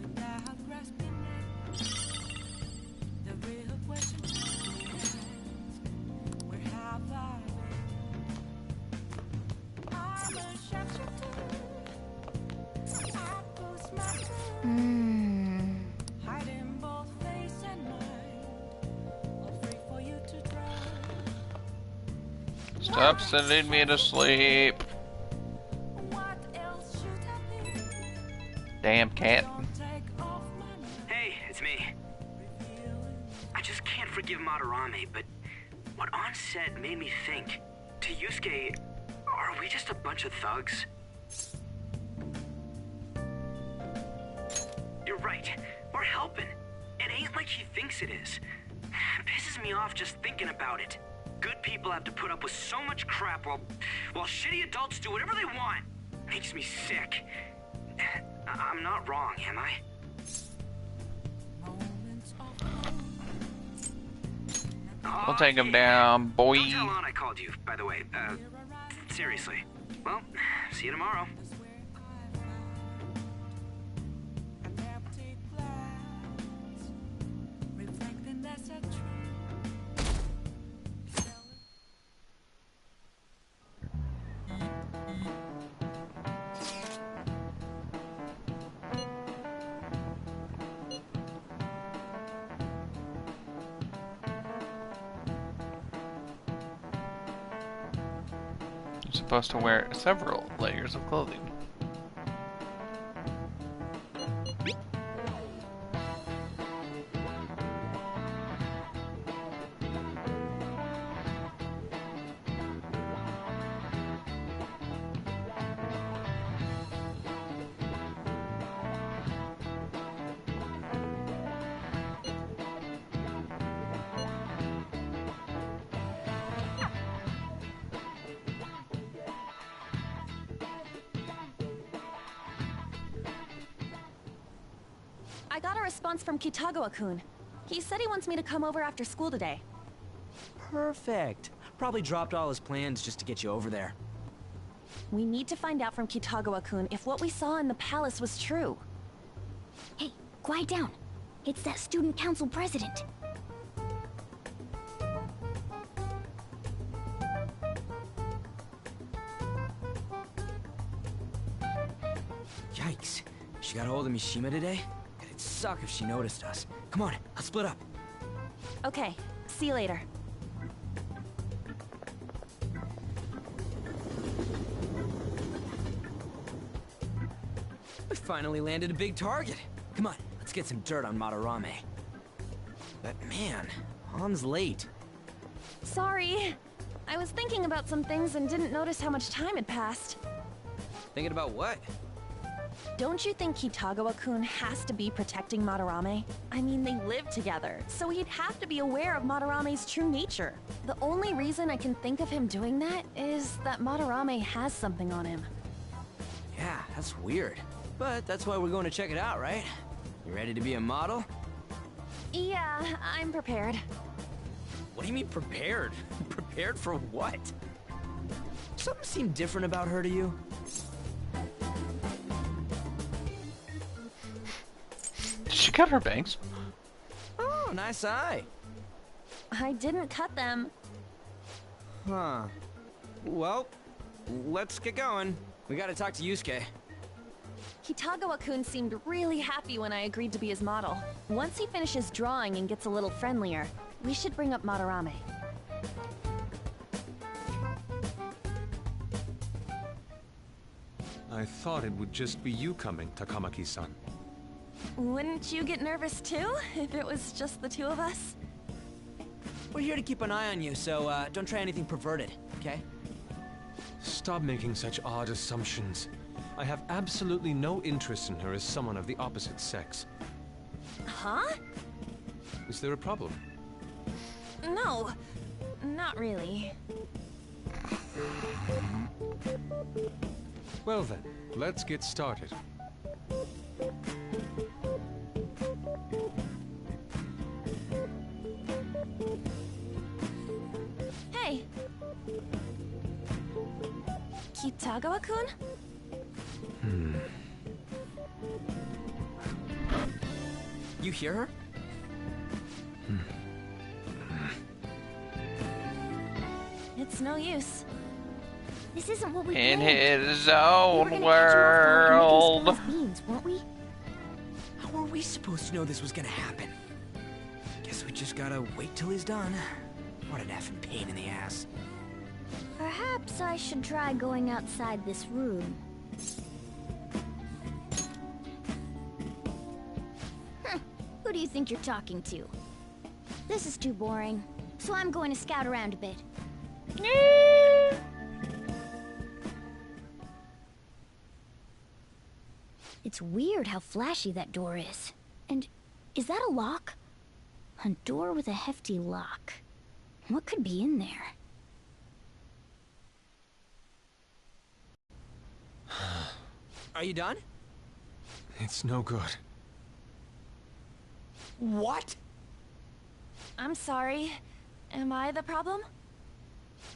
Stop sending me to sleep. Damn cat. Hey, it's me. I just can't forgive Madarame, but what Ann said made me think. To Yusuke, are we just a bunch of thugs? You're right. We're helping. It ain't like he thinks it is. It pisses me off just thinking about it. Good people have to put up with so much crap while shitty adults do whatever they want. Makes me sick. I'm not not wrong, am I? We'll take him down, boy. Don't tell Lon I called you, by the way. Seriously. Well, see you tomorrow. You're supposed to wear several layers of clothing. I got a response from Kitagawa-kun. He said he wants me to come over after school today. Perfect. Probably dropped all his plans just to get you over there. We need to find out from Kitagawa-kun if what we saw in the palace was true. Hey, quiet down. It's that student council president. Yikes. She got hold of Mishima today? It'd suck if she noticed us. Come on, let's split up. Okay, see you later. We finally landed a big target. Come on, let's get some dirt on Madarame. But man, Han's late. Sorry. I was thinking about some things and didn't notice how much time had passed. Thinking about what? Don't you think Kitagawa-kun has to be protecting Madarame? I mean, they live together, so he'd have to be aware of Madarame's true nature. The only reason I can think of him doing that is that Madarame has something on him. Yeah, that's weird. But that's why we're going to check it out, right? You ready to be a model? Yeah, I'm prepared. What do you mean prepared? Prepared for what? Something seemed different about her to you? Did she cut her bangs? Oh, nice eye. I didn't cut them. Huh. Well, let's get going. We gotta talk to Yusuke. Kitagawa-kun seemed really happy when I agreed to be his model. Once he finishes drawing and gets a little friendlier, we should bring up Madarame. I thought it would just be you coming, Takamaki-san. Wouldn't you get nervous too, if it was just the two of us? We're here to keep an eye on you, so don't try anything perverted, okay? Stop making such odd assumptions. I have absolutely no interest in her as someone of the opposite sex. Huh? Is there a problem? No, not really. Well then, let's get started. Hey! Kitagawa-kun? You hear her? It's no use. This isn't what we In planned. his We were own gonna catch you off guard and make world. you spill his beans, weren't we? How were we supposed to know this was gonna happen? Guess we just gotta wait till he's done. What an effing pain in the ass. Perhaps I should try going outside this room. Who do you think you're talking to? This is too boring, so I'm going to scout around a bit. It's weird how flashy that door is. And is that a lock? A door with a hefty lock. What could be in there? Are you done? It's no good. What? I'm sorry. Am I the problem?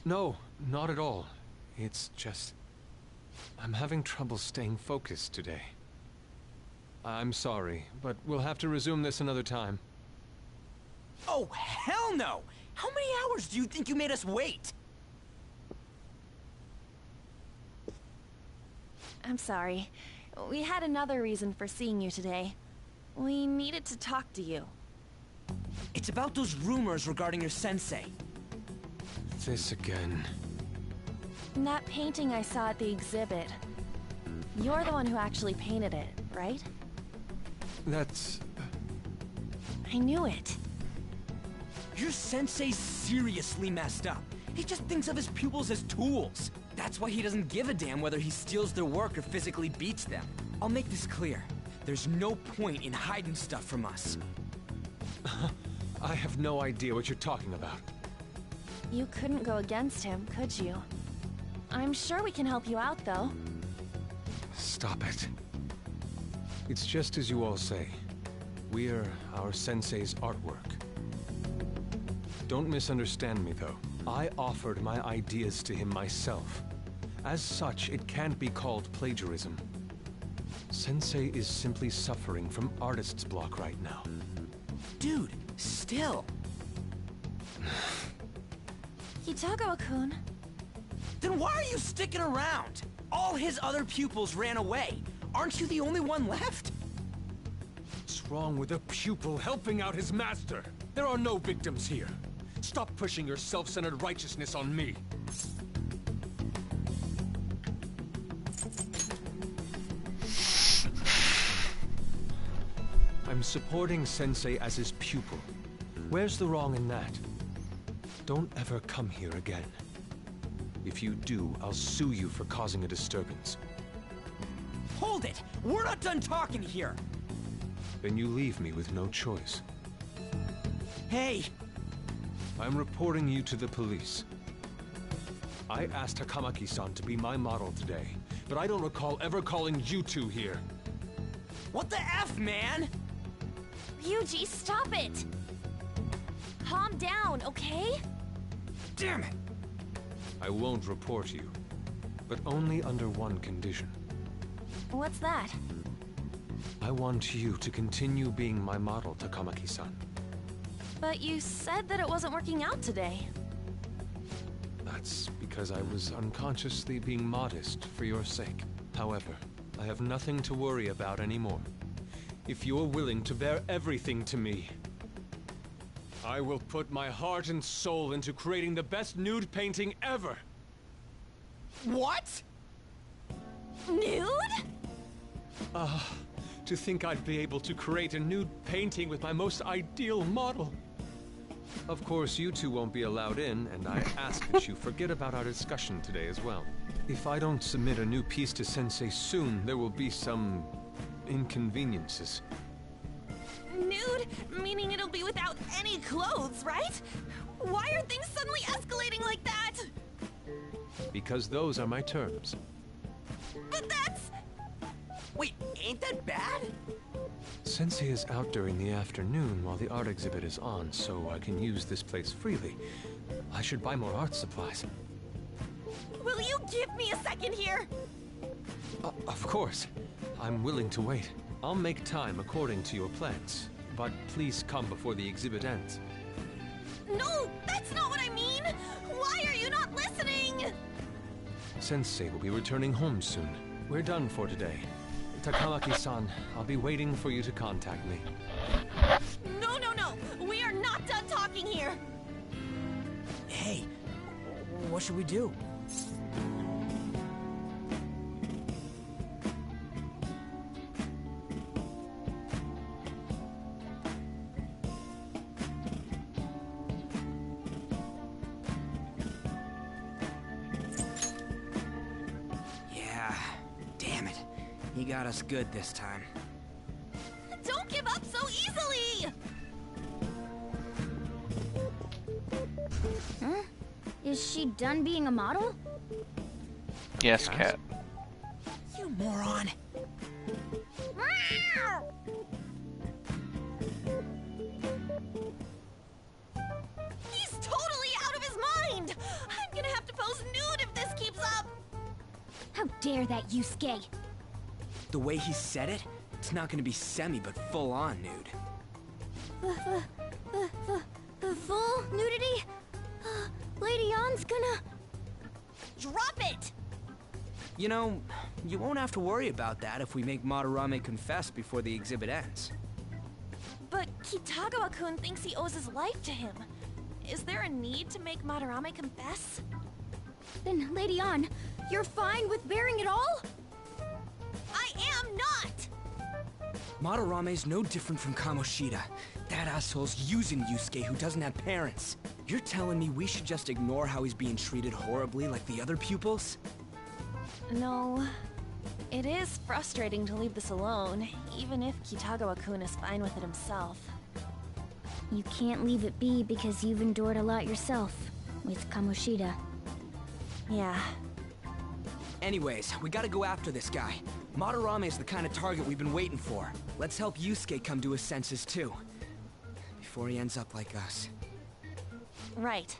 No, not at all. It's just... I'm having trouble staying focused today. I'm sorry, but we'll have to resume this another time. Oh, hell no! How many hours do you think you made us wait? I'm sorry. We had another reason for seeing you today. We needed to talk to you. It's about those rumors regarding your sensei. This again. That painting I saw at the exhibit. You're the one who actually painted it, right? That's... I knew it. Your sensei's seriously messed up. He just thinks of his pupils as tools. That's why he doesn't give a damn whether he steals their work or physically beats them. I'll make this clear. There's no point in hiding stuff from us. I have no idea what you're talking about. You couldn't go against him, could you? I'm sure we can help you out, though. Stop it. It's just as you all say. We're our sensei's artwork. Don't misunderstand me, though. I offered my ideas to him myself. As such, it can't be called plagiarism. Sensei is simply suffering from artist's block right now. Dude, still. Hitogo-kun. Then why are you sticking around? All his other pupils ran away. Aren't you the only one left? What's wrong with a pupil helping out his master? There are no victims here. Stop pushing your self-centered righteousness on me. I'm supporting Sensei as his pupil. Where's the wrong in that? Don't ever come here again. If you do, I'll sue you for causing a disturbance. Hold it! We're not done talking here! Then you leave me with no choice. Hey! I'm reporting you to the police. I asked Takamaki-san to be my model today, but I don't recall ever calling you two here. What the F, man? Ryuji, stop it! Calm down, okay? Damn it! I won't report you, but only under one condition. What's that? I want you to continue being my model, Takamaki-san. But you said that it wasn't working out today. That's because I was unconsciously being modest for your sake. However, I have nothing to worry about anymore. If you're willing to bear everything to me, I will put my heart and soul into creating the best nude painting ever! What? Nude? To think I'd be able to create a nude painting with my most ideal model. Of course, you two won't be allowed in, and I ask that you forget about our discussion today as well. If I don't submit a new piece to Sensei soon, there will be some inconveniences. Nude? Meaning it'll be without any clothes, right? Why are things suddenly escalating like that? Because those are my terms. But that's... Wait, ain't that bad? Sensei is out during the afternoon while the art exhibit is on, so I can use this place freely. I should buy more art supplies. Will you give me a second here? Of course. I'm willing to wait. I'll make time according to your plans, but please come before the exhibit ends. No, that's not what I mean! Why are you not listening? Sensei will be returning home soon. We're done for today. Takamaki-san, I'll be waiting for you to contact me. No, no, no! We are not done talking here! Hey, what should we do? Yeah, damn it. He got us good this time. Don't give up so easily! Huh? Is she done being a model? Yes, Cat. You moron. He's totally out of his mind! I'm gonna have to pose nude if this keeps up! How dare that, Yusuke? The way he said it, it's not gonna be semi, but full-on nude. The full nudity? Lady Ann's gonna... Drop it! You know, you won't have to worry about that if we make Madarame confess before the exhibit ends. But Kitagawa-kun thinks he owes his life to him. Is there a need to make Madarame confess? Then, Lady Ann, you're fine with bearing it all? I am not! Madarame's no different from Kamoshida. That asshole's using Yusuke who doesn't have parents. You're telling me we should just ignore how he's being treated horribly like the other pupils? No. It is frustrating to leave this alone, even if Kitagawa-kun is fine with it himself. You can't leave it be because you've endured a lot yourself, with Kamoshida. Yeah. Anyways, we gotta go after this guy. Madarame is the kind of target we've been waiting for. Let's help Yusuke come to his senses too. Before he ends up like us. Right.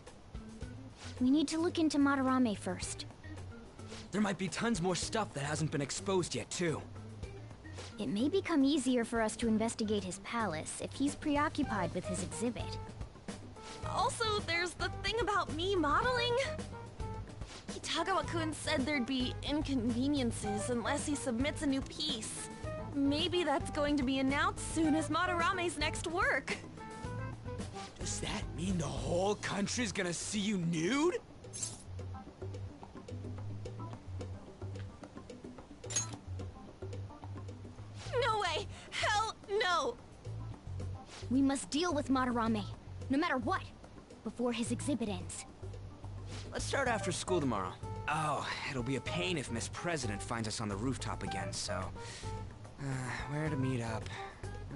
We need to look into Madarame first. There might be tons more stuff that hasn't been exposed yet too. It may become easier for us to investigate his palace if he's preoccupied with his exhibit. Also, there's the thing about me modeling. Kitagawa-kun said there'd be inconveniences unless he submits a new piece. Maybe that's going to be announced soon as Madarame's next work. Does that mean the whole country's gonna see you nude? No way! Hell no! We must deal with Madarame, no matter what, before his exhibit ends. Let's start after school tomorrow. Oh, it'll be a pain if Miss President finds us on the rooftop again, so... where to meet up?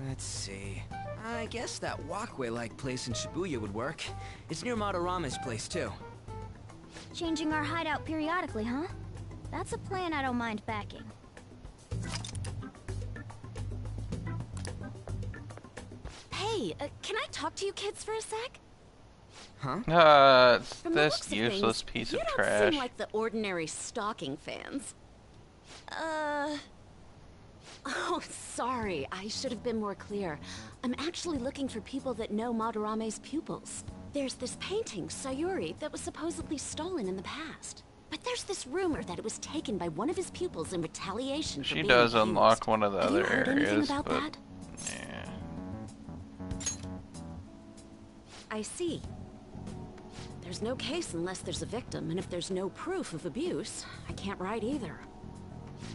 Let's see... I guess that walkway-like place in Shibuya would work. It's near Madarame's place, too. Changing our hideout periodically, huh? That's a plan I don't mind backing. Hey, can I talk to you kids for a sec? Huh? From the This looks of useless things, piece you of don't trash. seem like the ordinary stalking fans. Oh, sorry. I should have been more clear. I'm actually looking for people that know Madarame's pupils. There's this painting, Sayuri, that was supposedly stolen in the past. But there's this rumor that it was taken by one of his pupils in retaliation for She being does accused. unlock one of the Have you other heard anything areas, about but that? yeah. I see. There's no case unless there's a victim, and if there's no proof of abuse, I can't write either.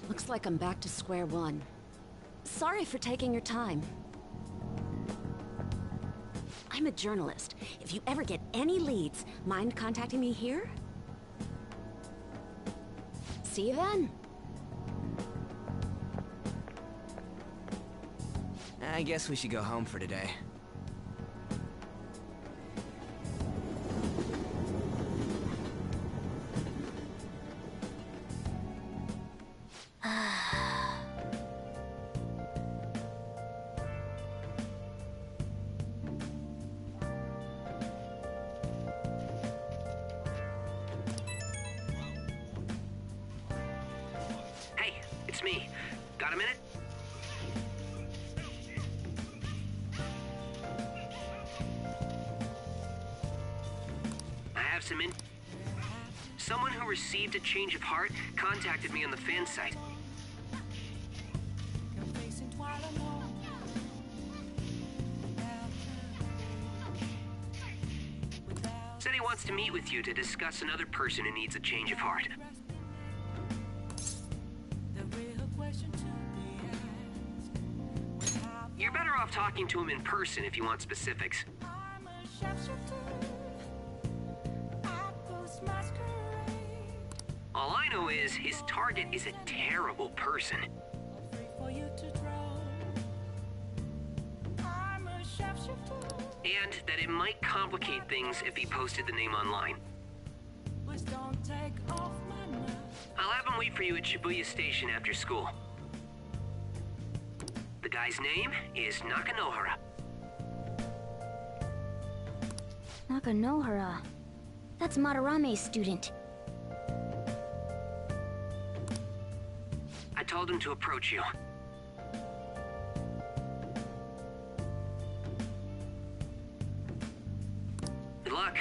Looks like I'm back to square one. Sorry for taking your time. I'm a journalist. If you ever get any leads, mind contacting me here? See you then. I guess we should go home for today. Hey, it's me. Got a minute? I have some Someone who received a change of heart contacted me on the fan site. Said he wants to meet with you to discuss another person who needs a change of heart. You're better off talking to him in person if you want specifics. All I know is his target is a terrible person. And that it might complicate things if he posted the name online. I'll have him wait for you at Shibuya Station after school. guy's name is Nakanohara. Nakanohara. That's Madarame's student. I told him to approach you. Good luck.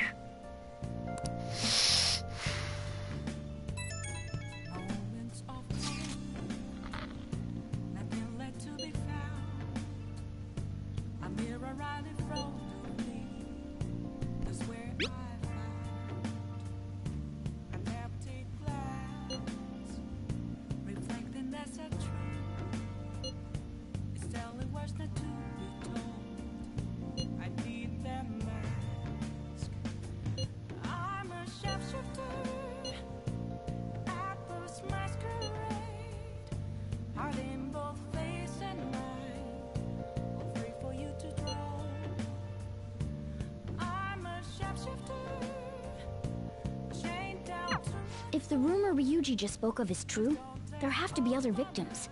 If the rumor Ryuji just spoke of is true, there have to be other victims.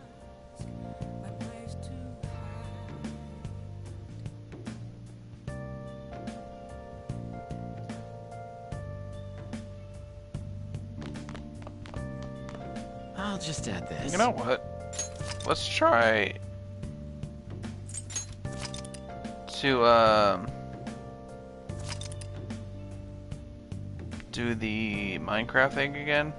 I'll just add this. You know what? Let's try to do the Minecraft thing again.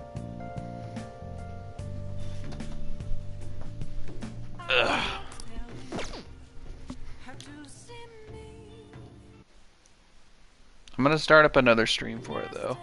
Ugh. I'm gonna start up another stream for it though.